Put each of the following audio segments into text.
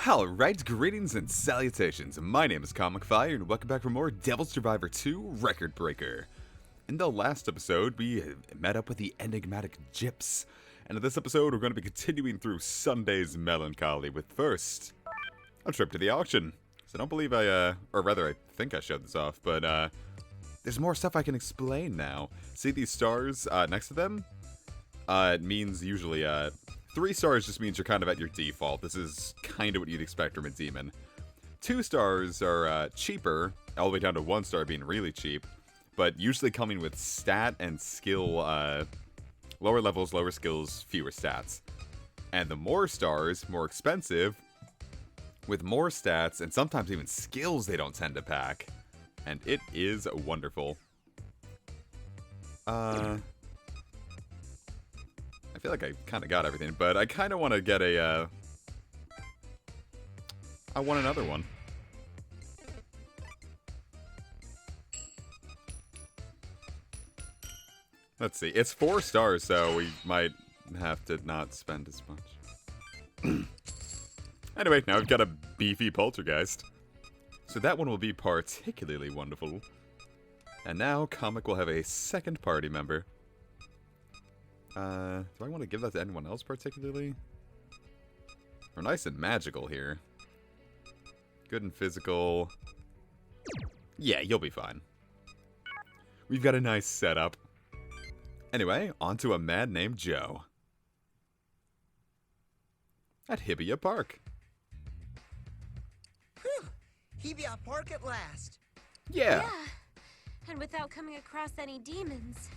Alright, greetings and salutations. My name is Comic Fire, and welcome back for more Devil Survivor 2 Record Breaker. In the last episode, we met up with the enigmatic Gyps, and in this episode, we're going to be continuing through Sunday's Melancholy with first, a trip to the auction. So I don't believe or rather, I think I showed this off, but there's more stuff I can explain now. See these stars next to them? It means usually, 3 stars just means you're kind of at your default. This is kind of what you'd expect from a demon. 2 stars are cheaper, all the way down to 1 star being really cheap, but usually coming with stat and skill, lower levels, lower skills, fewer stats. And the more stars, more expensive, with more stats, and sometimes even skills they don't tend to pack. And it is wonderful. I feel like I kind of got everything, but I kind of want to get a, I want another one. Let's see. It's 4 stars, so we might have to not spend as much. Anyway, now we've got a beefy poltergeist. So that one will be particularly wonderful. And now Comic will have a second party member. Do I want to give that to anyone else particularly? We're nice and magical here. Good and physical. Yeah, you'll be fine. We've got a nice setup. Anyway, on to a man named Joe. At Hibbia Park. Whew! Hibbia Park at last. Yeah. And without coming across any demons.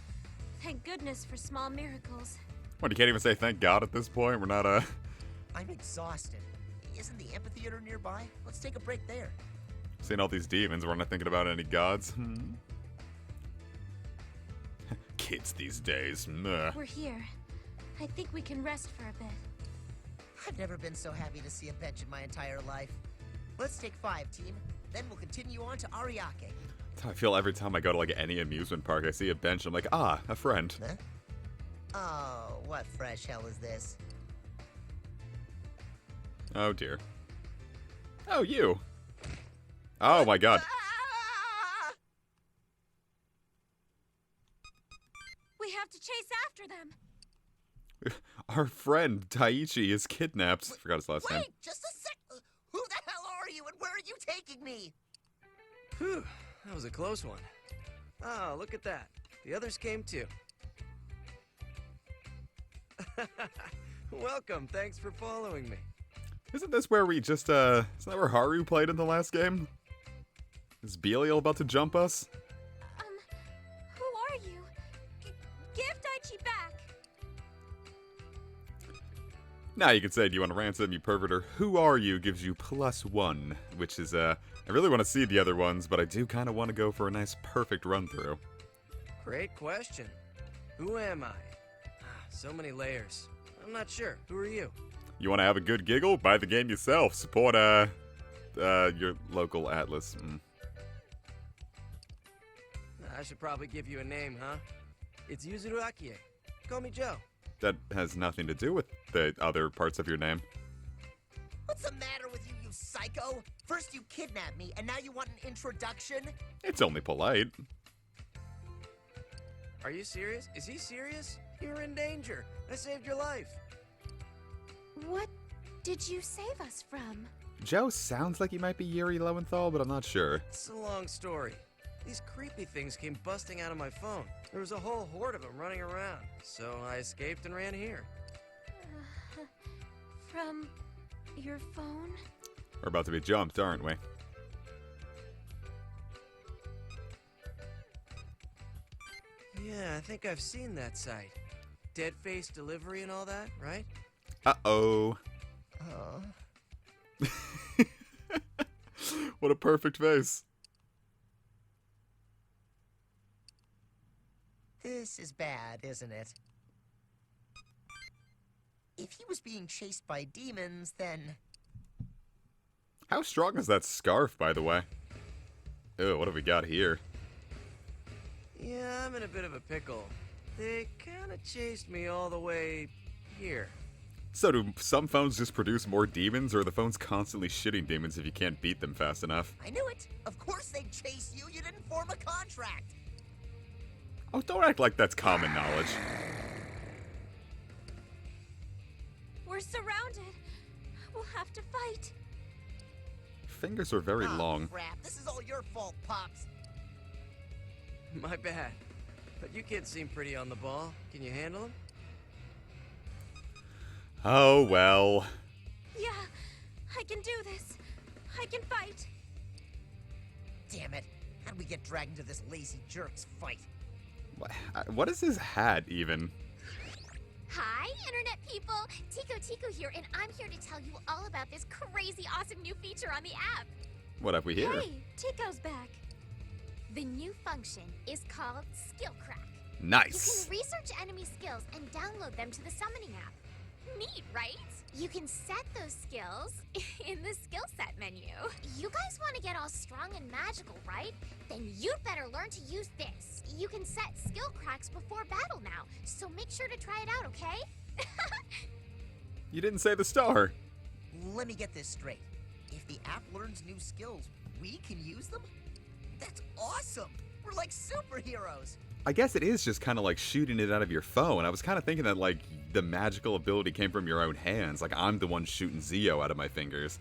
Thank goodness for small miracles. What, you can't even say thank God at this point? We're not, I'm exhausted. Isn't the amphitheater nearby? Let's take a break there. seeing all these demons. We're not thinking about any gods. Kids these days. Meh. We're here. I think we can rest for a bit. I've never been so happy to see a bench in my entire life. Let's take 5, team. Then we'll continue on to Ariake. That's how I feel every time I go to like any amusement park. I see a bench. I'm like, ah, a friend. Huh? Oh, what fresh hell is this? Oh dear. Oh, you. Oh my god. Ah! We have to chase after them. Our friend Taichi is kidnapped. Forgot his last name. Wait, just a sec. Who the hell are you and where are you taking me? Whew, that was a close one. Oh, look at that. The others came too. Welcome, thanks for following me. Isn't this where we just, isn't that where Haru played in the last game? Is Belial about to jump us? Who are you? Give Daichi back. Now you can say, do you want to ransom, you pervert, or who are you gives you +1, which is, I really want to see the other ones, but I do kind of want to go for a nice perfect run-through. Great question. Who am I? So many layers. I'm not sure. Who are you? You want to have a good giggle? Buy the game yourself. Support, your local Atlas. I should probably give you a name, huh? It's Yuzuru Akie. Call me Joe. That has nothing to do with the other parts of your name. What's the matter with you, you psycho? First you kidnapped me, and now you want an introduction? It's only polite. Are you serious? Is he serious? You're in danger. I saved your life. What did you save us from? Joe sounds like he might be Yuri Lowenthal, but I'm not sure. It's a long story. These creepy things came busting out of my phone. There was a whole horde of them running around. So I escaped and ran here. From your phone? We're about to be jumped, aren't we? Yeah, I think I've seen that site. Dead face delivery and all that, right? Uh-oh. Oh. What a perfect face. This is bad, isn't it? If he was being chased by demons, then... How strong is that scarf, by the way? Ew, what have we got here? Yeah, I'm in a bit of a pickle. They kinda chased me all the way here. So do some phones just produce more demons, or are the phones constantly shitting demons if you can't beat them fast enough? I knew it. Of course they'd chase you. You didn't form a contract. Oh, don't act like that's common knowledge. We're surrounded. We'll have to fight. Fingers are very Oh, long. crap. This is all your fault, Pops. My bad. But you kids seem pretty on the ball. Can you handle them? Oh, well. Yeah, I can do this. I can fight. Damn it. How'd we get dragged into this lazy jerk's fight? What is his hat, even? Hi, Internet people! Tico here, and I'm here to tell you all about this crazy awesome new feature on the app. What have we here? Hey, Tico's back. The new function is called Skill Crack. You Nice. can research enemy skills and download them to the summoning app. Neat, right? You can set those skills in the skill set menu. You guys want to get all strong and magical, right? Then you'd better learn to use this. You can set skill cracks before battle now, so make sure to try it out, okay? You didn't say the star. Let me get this straight. If the app learns new skills, we can use them? That's awesome! We're like superheroes! I guess it is just kind of like shooting it out of your phone. I was kind of thinking that, like, the magical ability came from your own hands. Like, I'm the one shooting Zio out of my fingers.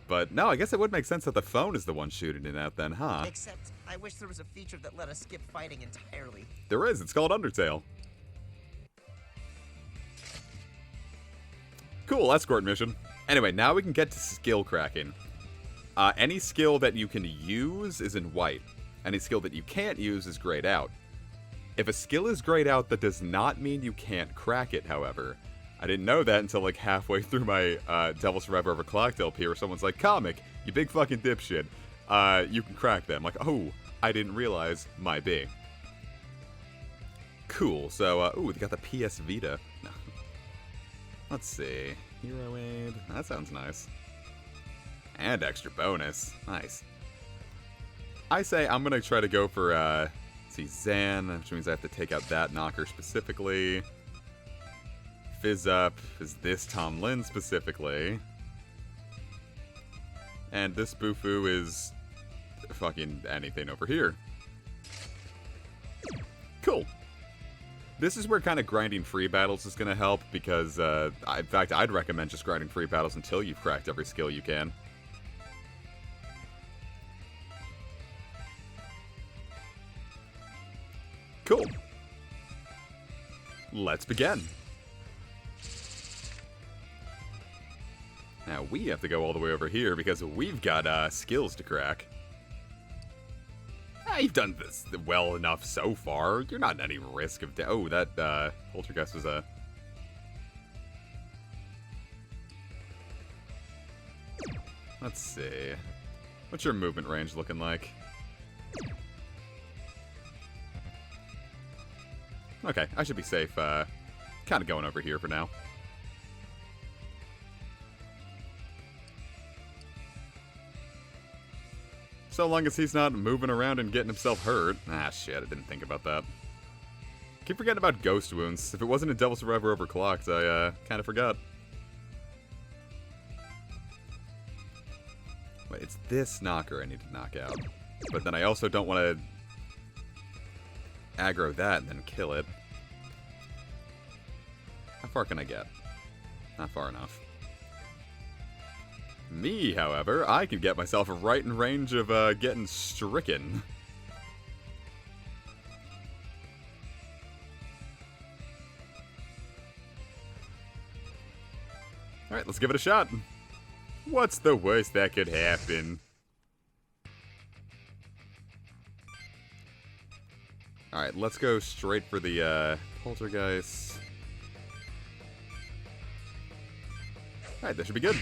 But no, I guess it would make sense that the phone is the one shooting it out then, huh? Except, I wish there was a feature that let us skip fighting entirely. There is. It's called Undertale. Cool, escort mission. Anyway, now we can get to skill cracking. Any skill that you can use is in white. Any skill that you can't use is grayed out. If a skill is grayed out, that does not mean you can't crack it, however. I didn't know that until like halfway through my Devil Survivor Overclocked LP, where someone's like, Comic, you big fucking dipshit. You can crack them. Like, oh, I didn't realize, my B. Cool, so, ooh, they got the PS Vita. Let's see. Hero Aid. That sounds nice. And extra bonus. Nice. I say I'm gonna try to go for, let's see, Zan, which means I have to take out that knocker specifically. Fizz Up is this Tom Lin specifically. And this Bufu is fucking anything over here. Cool. This is where kind of grinding free battles is going to help, because, in fact, I'd recommend just grinding free battles until you've cracked every skill you can. Cool. Let's begin. Now we have to go all the way over here because we've got skills to crack. You've done this well enough so far. You're not in any risk of oh, that poltergeist was a... Let's see. What's your movement range looking like? Okay, I should be safe. Kind of going over here for now. So long as he's not moving around and getting himself hurt. Ah, shit, I didn't think about that. Keep forgetting about ghost wounds. If it wasn't a Devil Survivor Overclocked, I kind of forgot. Wait, it's this knocker I need to knock out. But then I also don't want to aggro that and then kill it. How far can I get? Not far enough. Me, however, I can get myself right in range of getting stricken. Alright, let's give it a shot. What's the worst that could happen? Alright, let's go straight for the poltergeist. Alright, that should be good.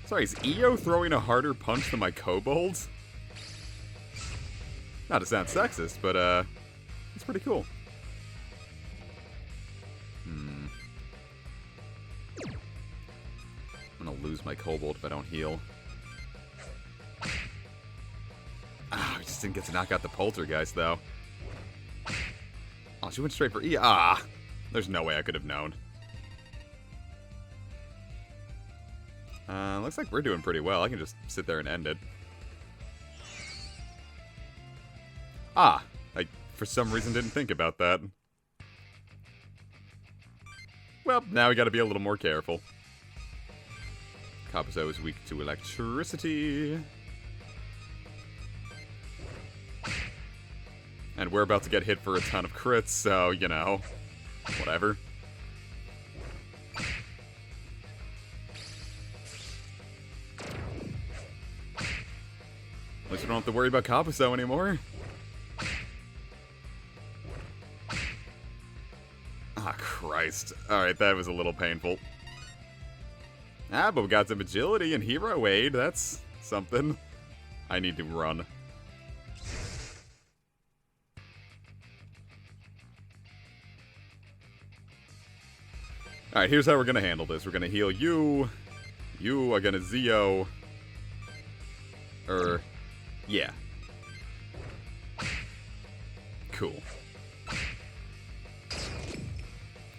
Sorry, is EO throwing a harder punch than my kobolds? Not to sound sexist, but it's pretty cool. I'm gonna lose my kobold if I don't heal. Ah, I just didn't get to knock out the poltergeist, though. Oh, she went straight for E. Ah! There's no way I could have known. Looks like we're doing pretty well. I can just sit there and end it. Ah! I, for some reason, didn't think about that. Well, now we gotta be a little more careful. Kabuto is weak to electricity. And we're about to get hit for a ton of crits, so, you know, whatever. At least we don't have to worry about Kabuto anymore. Ah, Christ. Alright, that was a little painful. Ah, but we got some agility and hero aid. That's something. I need to run. Alright, here's how we're gonna handle this. We're gonna heal you. You are gonna Zeo. Yeah. Cool.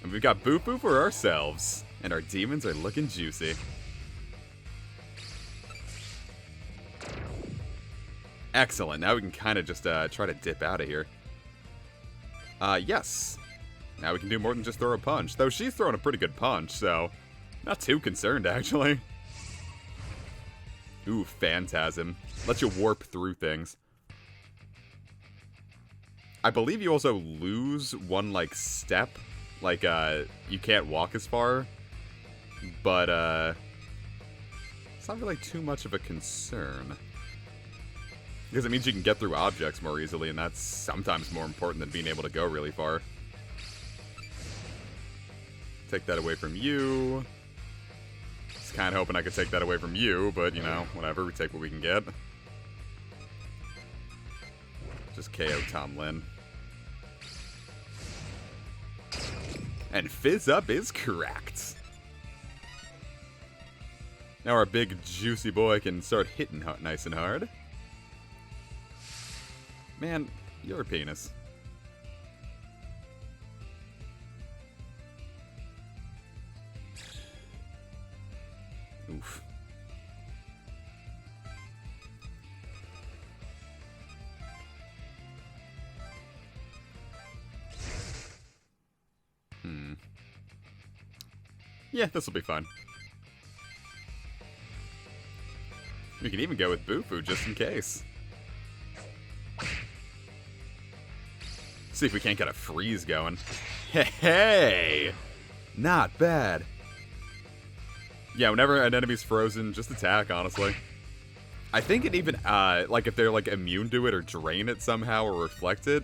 And we've got Boo-Boo for ourselves. And our demons are looking juicy. Excellent. Now we can kind of just try to dip out of here. Yes. Now we can do more than just throw a punch. Though she's throwing a pretty good punch, so not too concerned, actually. Ooh, Phantasm. Lets you warp through things. I believe you also lose one, like, step. Like, you can't walk as far. But, it's not really too much of a concern. Because it means you can get through objects more easily, and that's sometimes more important than being able to go really far. Take that away from you. Just kind of hoping I could take that away from you, but, you know, whatever. We take what we can get. Just KO Tom Lin. And Fizz Up is correct. Now our big juicy boy can start hitting nice and hard. Man, you're a penis. Oof. Yeah, this will be fun. We can even go with Boo-Foo just in case. See if we can't get a freeze going. Hey! Not bad. Yeah, whenever an enemy's frozen, just attack, honestly. I think it even, like, if they're, like, immune to it or drain it somehow or reflect it,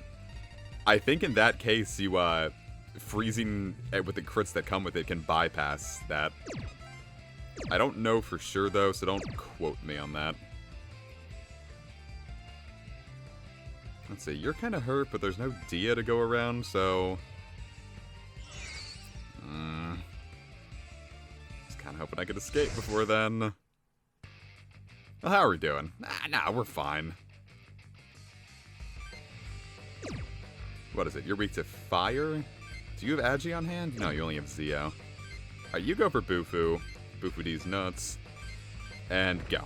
I think in that case, you, freezing with the crits that come with it can bypass that. I don't know for sure, though, so don't quote me on that. Let's see, you're kind of hurt, but there's no Dia to go around, so... Just kind of hoping I could escape before then. Well, how are we doing? Nah, we're fine. What is it? You're weak to fire? Do you have Agi on hand? No, you only have Zeo. Alright, you go for Boo-Foo. Boo-Foo D's nuts. And go.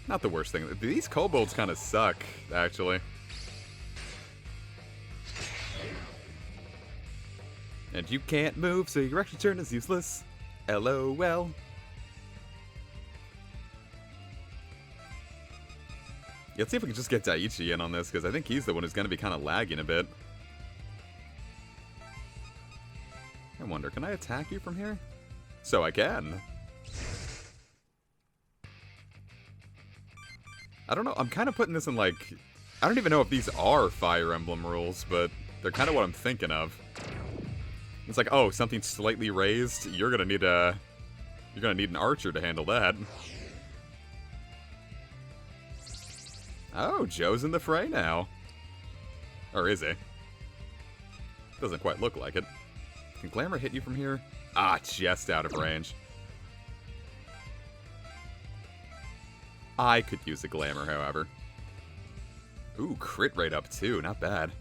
Not the worst thing. These kobolds kind of suck, actually. And you can't move, so your extra turn is useless. LOL. Yeah, let's see if we can just get Daiichi in on this, because I think he's the one who's going to be kind of lagging a bit. I wonder, can I attack you from here? So I can. I don't know, I'm kind of putting this in, like... I don't even know if these are Fire Emblem rules, but they're kind of what I'm thinking of. It's like, oh, something slightly raised, you're gonna need an archer to handle that. Oh, Joe's in the fray now. Or is he? Doesn't quite look like it. Can Glamour hit you from here? Ah, just out of range. I could use a Glamour, however. Ooh, crit rate up too. Not bad.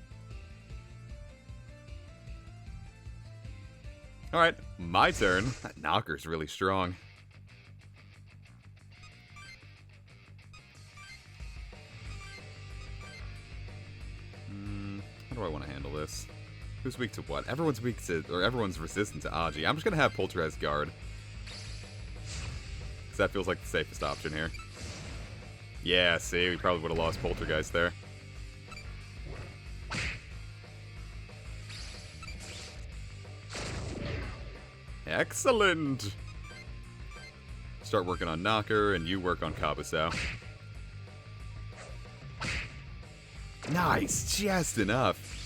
Alright, my turn. That knocker's really strong. How do I want to handle this? Who's weak to what? Everyone's weak to, or everyone's resistant to Aji. I'm just gonna have Poltergeist Guard. Because that feels like the safest option here. Yeah, see, we probably would have lost Poltergeist there. Excellent! Start working on Knocker, and you work on Kabuso. Nice! Just enough.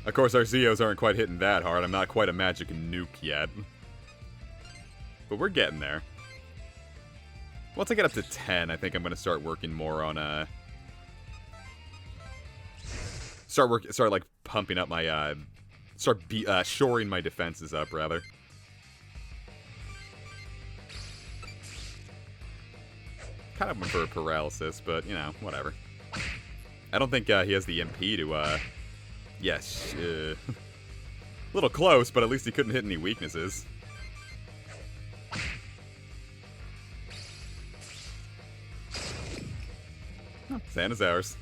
Of course, our Zeos aren't quite hitting that hard. I'm not quite a magic nuke yet. But we're getting there. Once I get up to 10, I think I'm going to start working more on, Start, like, pumping up my, shoring my defenses up, rather. Kind of went for a paralysis, but, you know, whatever. I don't think, he has the MP to, yes, a little close, but at least he couldn't hit any weaknesses. Oh, sand is ours.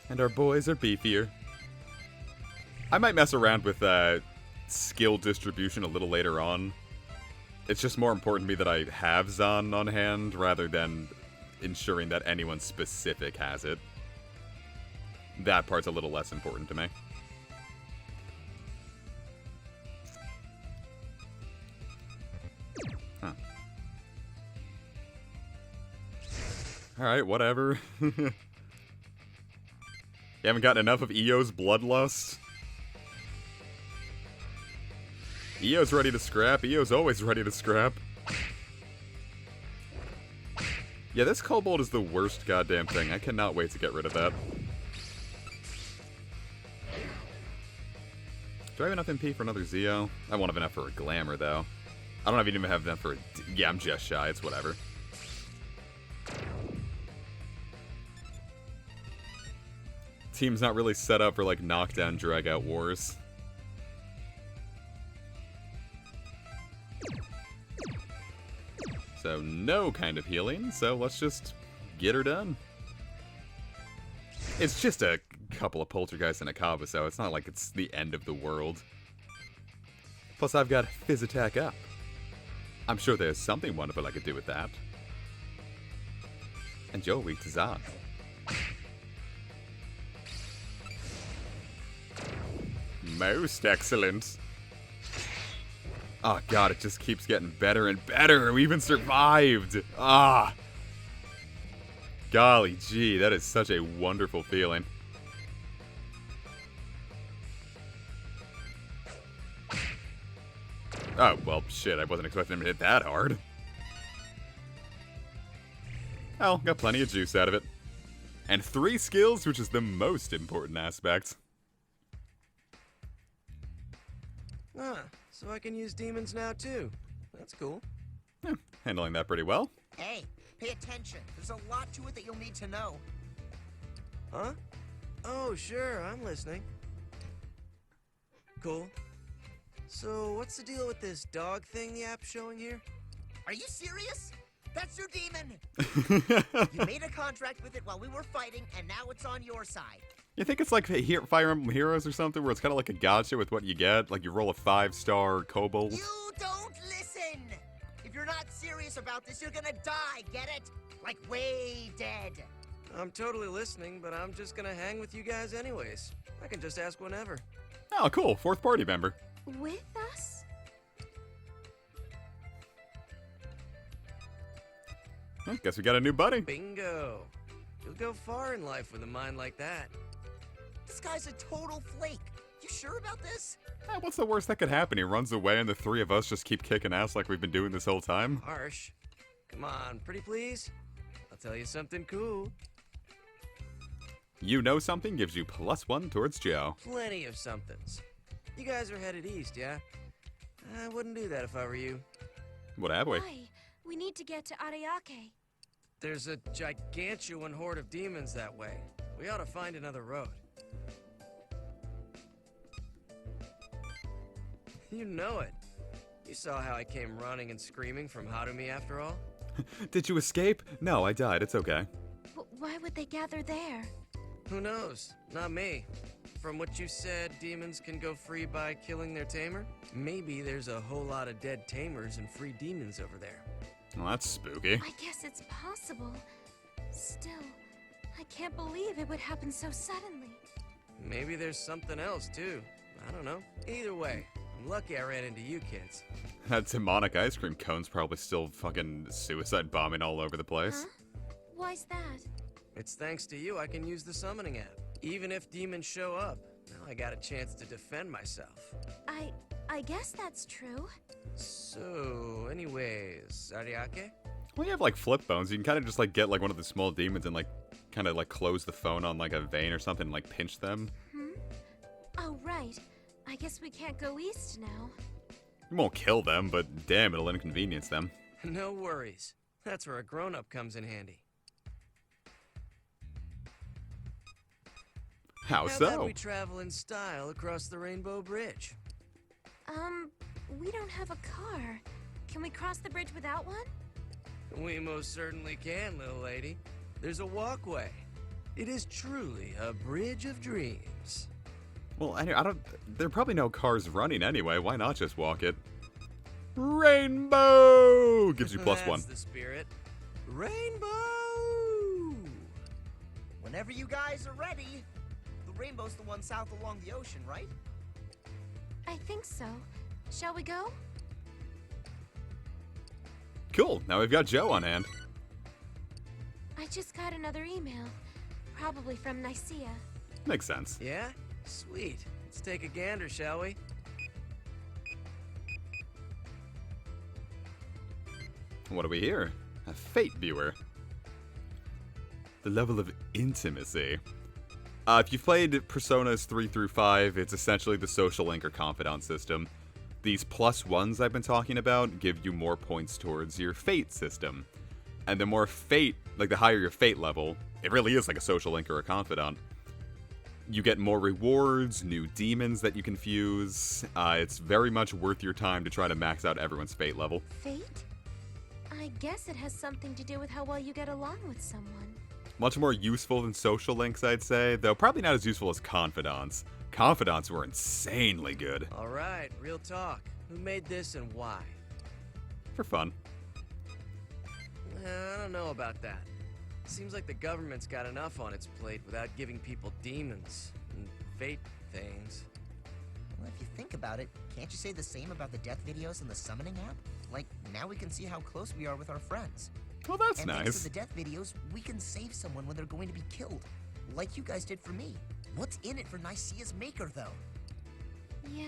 And our boys are beefier. I might mess around with skill distribution a little later on. It's just more important to me that I have Zahn on hand rather than ensuring that anyone specific has it. That part's a little less important to me. Huh. Alright, whatever. You haven't gotten enough of Eo's bloodlust? Eo's ready to scrap. Eo's always ready to scrap. Yeah, this kobold is the worst goddamn thing. I cannot wait to get rid of that. Do I have enough MP for another Zeo? I won't have enough for a Glamour, though. I don't even have enough for a... Yeah, I'm just shy. It's whatever. Team's not really set up for, like, knockdown, drag-out wars. So, no kind of healing, so let's just get her done. It's just a couple of Poltergeists and a Kava, so it's not like it's the end of the world. Plus, I've got Fizz Attack up. I'm sure there's something wonderful I could do with that. And you're weak to Zahn. Most excellent. Oh god, it just keeps getting better and better. We even survived. Ah. Golly gee, that is such a wonderful feeling. Oh, well, shit, I wasn't expecting him to hit that hard. Oh, got plenty of juice out of it. And 3 skills, which is the most important aspect. Ah, so I can use demons now too. That's cool. Yeah, handling that pretty well. Hey, pay attention. There's a lot to it that you'll need to know. Huh? Oh, sure, I'm listening. Cool. So, what's the deal with this dog thing the app's showing here? Are you serious? That's your demon! You made a contract with it while we were fighting, and now it's on your side. You think it's like Fire Emblem Heroes or something, where it's kind of like a gacha with what you get? Like you roll a 5-star kobold? You don't listen! If you're not serious about this, you're gonna die, get it? Like way dead. I'm totally listening, but I'm just gonna hang with you guys anyways. I can just ask whenever. Oh, cool. 4th party member. With us? Well, guess we got a new buddy. Bingo. You'll go far in life with a mind like that. This guy's a total flake. You sure about this? What's the worst that could happen? He runs away and the 3 of us just keep kicking ass like we've been doing this whole time? Harsh. Come on, pretty please. I'll tell you something cool. You know something gives you +1 towards Joe. Plenty of somethings. You guys are headed east, yeah? I wouldn't do that if I were you. What have we? Why? We need to get to Ariake. There's a gigantuan horde of demons that way. We ought to find another road. You know it. You saw how I came running and screaming from Harumi after all? Did you escape? No, I died. It's okay. Why would they gather there? Who knows? Not me. From what you said, demons can go free by killing their tamer? Maybe there's a whole lot of dead tamers and free demons over there. Well, that's spooky. I guess it's possible. Still, I can't believe it would happen so suddenly. Maybe there's something else, too. I don't know. Either way, I'm lucky I ran into you kids. That demonic ice cream cone's probably still fucking suicide bombing all over the place. Huh? Why's that? It's thanks to you I can use the summoning app. Even if demons show up, now I got a chance to defend myself. I guess that's true. So, anyways, Ariake? Well, you have like flip phones. You can kind of just like get like one of the small demons and like kind of like close the phone on like a vein or something and like pinch them. Oh, right. I guess we can't go east now. You won't kill them, but damn, it'll inconvenience them. No worries. That's where a grown-up comes in handy. How How about so? we travel in style across the Rainbow Bridge? We don't have a car. Can we cross the bridge without one? We most certainly can, little lady. There's a walkway. It is truly a bridge of dreams. Well, anyway, there are probably no cars running anyway. Why not just walk it? Rainbow gives you +1. That's the spirit. Rainbow! Whenever you guys are ready. The rainbow's the one south along the ocean, right? I think so. Shall we go? Cool. Now we've got Joe on hand. I just got another email. Probably from Nicaea. Makes sense. Yeah? Sweet. Let's take a gander, shall we? What do we hear? A fate viewer. The level of intimacy. If you've played Personas 3 through 5, it's essentially the social link or confidant system. These +1s I've been talking about give you more points towards your fate system. And the more fate, like the higher your fate level, it really is like a social link or a confidant. You get more rewards, new demons that you can fuse. It's very much worth your time to try to max out everyone's fate level. Fate? I guess it has something to do with how well you get along with someone. Much more useful than social links, I'd say, though probably not as useful as confidants. Confidants were insanely good. Alright, real talk. Who made this and why? For fun. I don't know about that. Seems like the government's got enough on its plate without giving people demons and fate things. Well, if you think about it, can't you say the same about the death videos in the summoning app? Like, now we can see how close we are with our friends. Well, that's And thanks nice. to the death videos, we can save someone when they're going to be killed. Like you guys did for me. What's in it for Nicaea's maker, though? Yeah.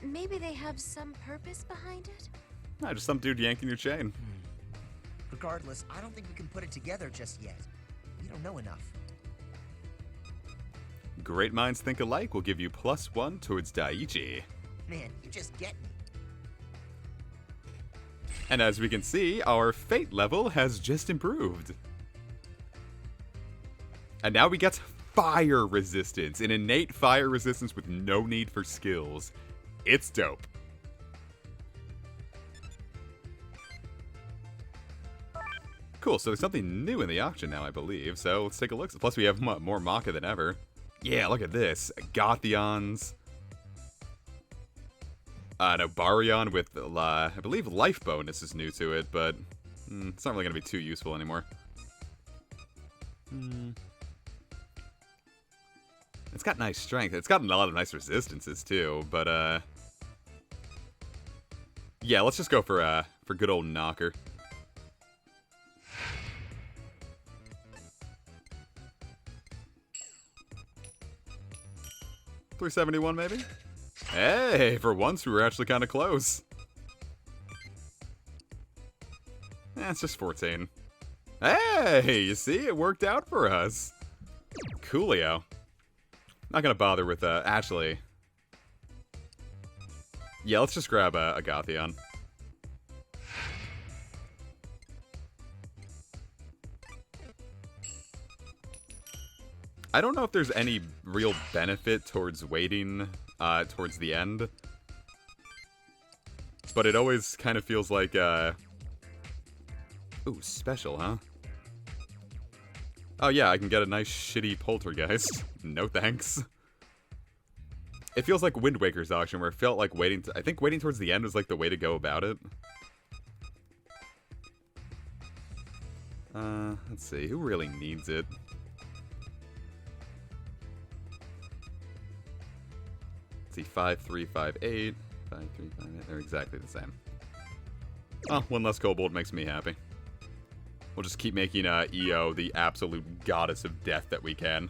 Maybe they have some purpose behind it? Just some dude yanking your chain. Regardless, I don't think we can put it together just yet. We don't know enough. Great minds think alike will give you +1 towards Daiichi. Man, you just get me. And as we can see, our fate level has just improved. And now we get fire resistance, an innate fire resistance with no need for skills. It's dope. Cool, so there's something new in the auction now, I believe. So let's take a look. Plus we have more Maka than ever. Yeah, look at this. Gothions. No, Baryon with, I believe life bonus is new to it, but it's not really going to be too useful anymore. It's got nice strength. It's got a lot of nice resistances, too, but, yeah, let's just go for good old Knocker. $371, maybe? Hey, for once we were actually kind of close. It's just 14. Hey, you see, it worked out for us. Coolio. Not gonna bother with, actually. Yeah, let's just grab a Gothion. I don't know if there's any real benefit towards waiting towards the end. But it always kind of feels like, ooh, special, huh? Oh yeah, I can get a nice shitty poltergeist. No thanks. It feels like Wind Waker's auction, where it felt like waiting... I think waiting towards the end was like the way to go about it. Let's see, who really needs it? Let's see, 5, 3, 5, 8. 5, 3, 5, 8. They're exactly the same. Oh, one less kobold makes me happy. We'll just keep making EO the absolute goddess of death that we can.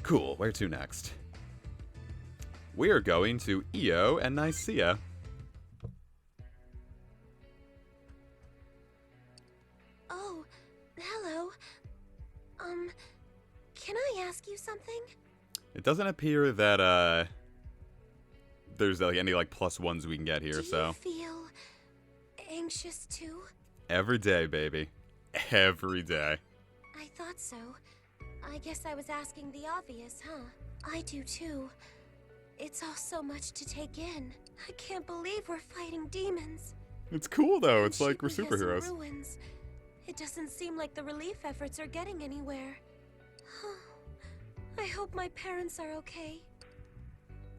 Cool, where to next? We are going to EO and Nicaea. Oh, hello. Can I ask you something? It doesn't appear that, there's like any like +1s we can get here, so. Do you feel anxious too? Every day, baby. Every day. I thought so. I guess I was asking the obvious, huh? I do too. It's all so much to take in. I can't believe we're fighting demons. It's cool though. It's like we're Shibuya's in superheroes. ruins. It doesn't seem like the relief efforts are getting anywhere. I hope my parents are okay.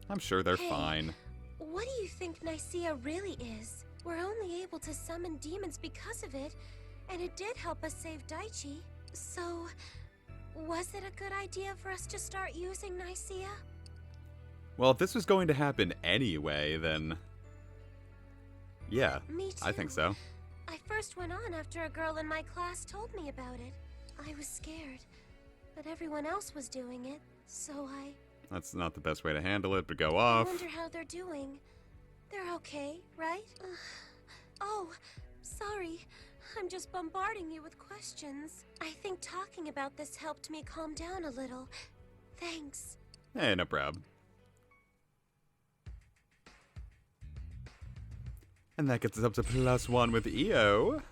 I'm sure they're Hey. fine. What do you think Nicaea really is? We're only able to summon demons because of it, and it did help us save Daichi. So, was it a good idea for us to start using Nicaea? Well, if this was going to happen anyway, then... yeah, Me too. I think so. I first went on after a girl in my class told me about it. I was scared, but everyone else was doing it, so I That's not the best way to handle it, but go off. wonder how they're doing. They're okay, right? Oh, sorry. I'm just bombarding you with questions. I think talking about this helped me calm down a little. Thanks. Hey, no problem. And that gets us up to +1 with EO.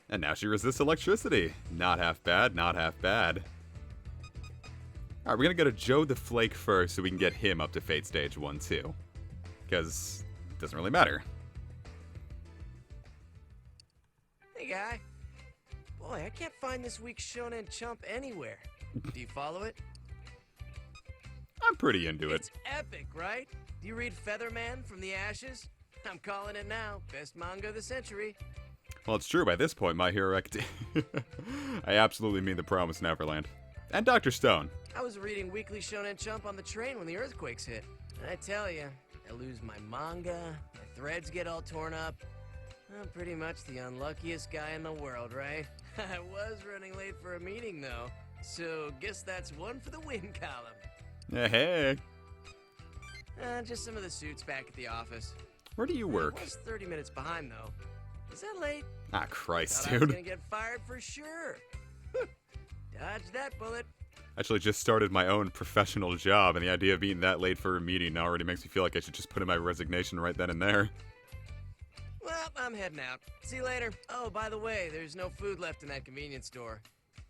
And now she resists electricity. Not half bad, not half bad. Alright, we're gonna go to Joe the Flake first so we can get him up to Fate Stage 1 too. Because it doesn't really matter. Hey, guy. Boy, I can't find this week's Shonen Chump anywhere. Do you follow it? I'm pretty into it. It's epic, right? Do you read Featherman from the Ashes? I'm calling it now. Best manga of the century. Well, it's true by this point, My Hero Academia. I absolutely mean The Promised Neverland. And Dr. Stone. I was reading Weekly Shonen Chump on the train when the earthquakes hit. And I tell you, I lose my manga, my threads get all torn up. I'm pretty much the unluckiest guy in the world, right? I was running late for a meeting, though. So, guess that's one for the win column. Hey. Just some of the suits back at the office. Where do you work? I was 30 minutes behind, though. Is that late? Ah, Christ, Thought I was dude. gonna get fired for sure. Dodge that bullet. Actually just started my own professional job, and the idea of being that late for a meeting already makes me feel like I should just put in my resignation right then and there. Well, I'm heading out. See you later. Oh, by the way, there's no food left in that convenience store.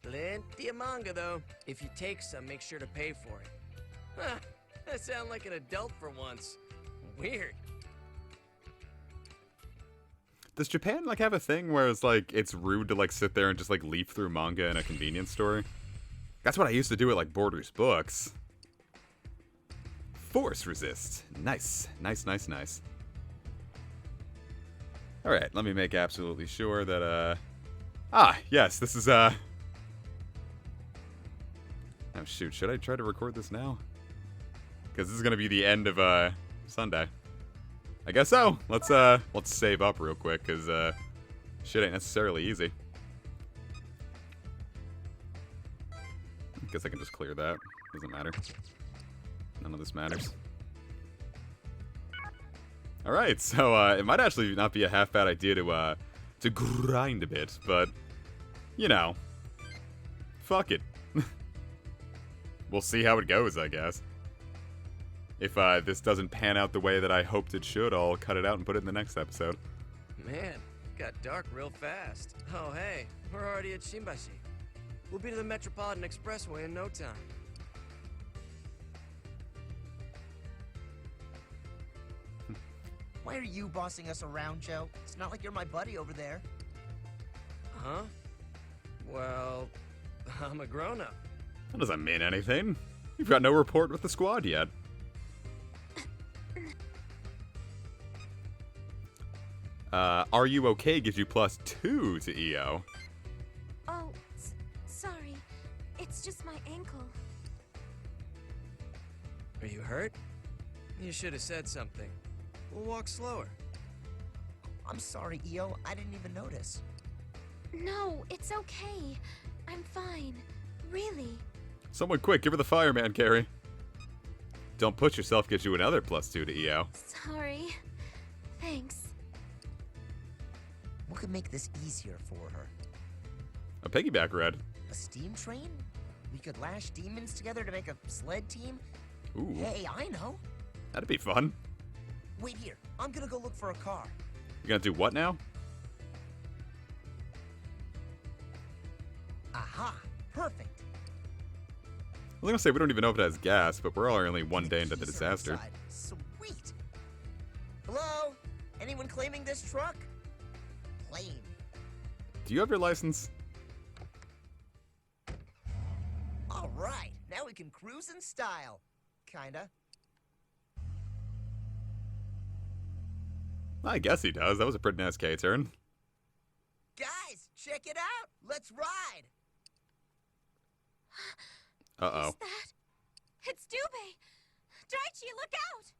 Plenty of manga, though. If you take some, make sure to pay for it. Huh, I sound like an adult for once. Weird. Does Japan, like, have a thing where it's, like, it's rude to, like, sit there and just, like, leaf through manga in a convenience store? That's what I used to do at, like, Borders Books. Force resist. Nice. Nice, nice, nice. Alright, let me make absolutely sure that, Ah, yes, this is, Oh, shoot, should I try to record this now? Because this is gonna be the end of, Sunday. I guess so. Let's save up real quick, because, shit ain't necessarily easy. Guess I can just clear that. Doesn't matter. None of this matters. Alright, so, it might actually not be a half bad idea to grind a bit, but, you know, fuck it. We'll see how it goes, I guess. If this doesn't pan out the way that I hoped it should, I'll cut it out and put it in the next episode. Man, it got dark real fast. Oh, hey, we're already at Shimbashi. We'll be to the Metropolitan Expressway in no time. Why are you bossing us around, Joe? It's not like you're my buddy over there. Huh? Well, I'm a grown-up. That doesn't mean anything. You've got no report with the squad yet. Are you okay gives you +2 to EO. Oh, sorry. It's just my ankle. Are you hurt? You should have said something. We'll walk slower. I'm sorry, EO. I didn't even notice. No, it's okay. I'm fine. Really. Someone quick, give her the fireman, Carrie. Don't push yourself, gives you another +2 to EO. Sorry. Thanks. What could make this easier for her? A piggyback ride. A steam train? We could lash demons together to make a sled team? Ooh, Hey, I know. that'd be fun. Wait here. I'm gonna go look for a car. You gonna do what now? Aha! Perfect. I was gonna say we don't even know if it has gas, but we're only one day into the Keys are disaster. inside. Sweet. Hello? Anyone claiming this truck? Claim. Do you have your license? All right. Now we can cruise in style. Kinda. I guess he does. That was a pretty nice K-turn. Guys, check it out. Let's ride. Uh-oh. Who's that? It's Dubé! Daichi, look out!